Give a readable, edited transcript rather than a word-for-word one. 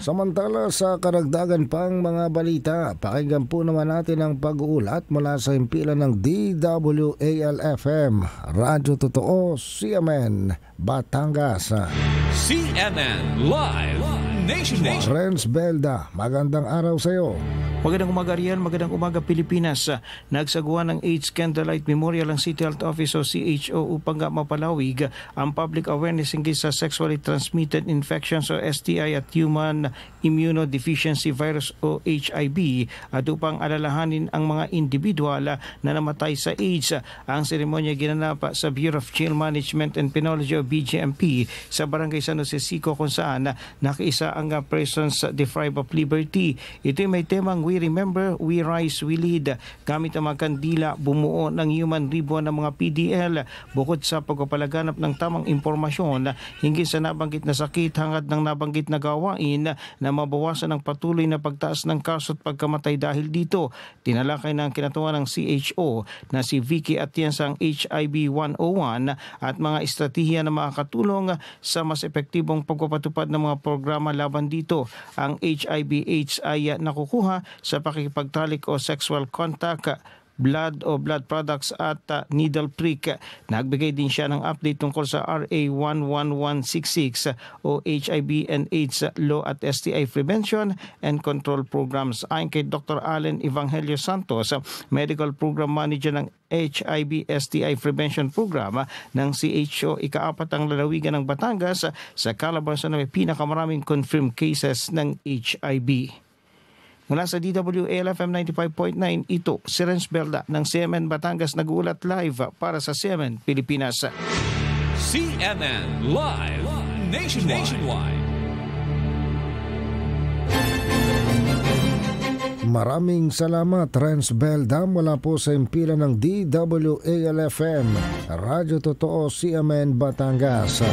Samantala sa karagdagan pang mga balita, pakinggan po naman natin ang pag-uulat mula sa himpilan ng DWAL-FM, Radyo Totoo, CMN, Batangas. CMN Live Nationwide. Renz Belda, magandang araw sa iyo. Magandang umaga Rian, magandang umaga Pilipinas. Nagsagawa ng AIDS Candlelight Memorial ang City Health Office o CHO upang mapalawig ang public awareness hinggil sa sexually transmitted infections o STI at human immunodeficiency virus o HIV at upang alalahanin ang mga individual na namatay sa AIDS. Ang seremonya ginanap sa Bureau of Jail Management and Penology o BJMP sa Barangay San Jose Sico kung saan nakiisa ang persons deprived of liberty. Ito may temang We Remember, We Rise, We Lead. Gamit ang mga kandila, bumuo ng human ribbon ng mga PDL bukod sa pagpapalaganap ng tamang impormasyon hinggil sa nabanggit na sakit hangad ng nabanggit na gawain na mabawasan ang patuloy na pagtaas ng kaso at pagkamatay dahil dito. Tinalakay ng kinatuwa ng CHO na si Vicky Atienza ang HIV 101 at mga estratehiya na makakatulong sa mas epektibong pagpapatupad ng mga programa laban dito. Ang HIV/AIDS ay nakukuha sa pakikipagtalik o sexual contact, blood o blood products at needle prick. Nagbigay din siya ng update tungkol sa RA 11166 o HIV and AIDS Law at STI Prevention and Control Programs. Ayon kay Dr. Allen Evangelio Santos, Medical Program Manager ng HIV STI Prevention Program ng CHO, ikaapat ang lalawigan ng Batangas sa Calabarzon na may pinakamaraming confirmed cases ng HIV. Mula sa DWAL-FM 95.9, ito si Renz Belda ng CMN Batangas nag-uulat live para sa CMN Pilipinas. CMN Live Nationwide. Maraming salamat Renz Belda mula po sa himpilan ng DWAL-FM, Radyo Totoo, CMN Batangas.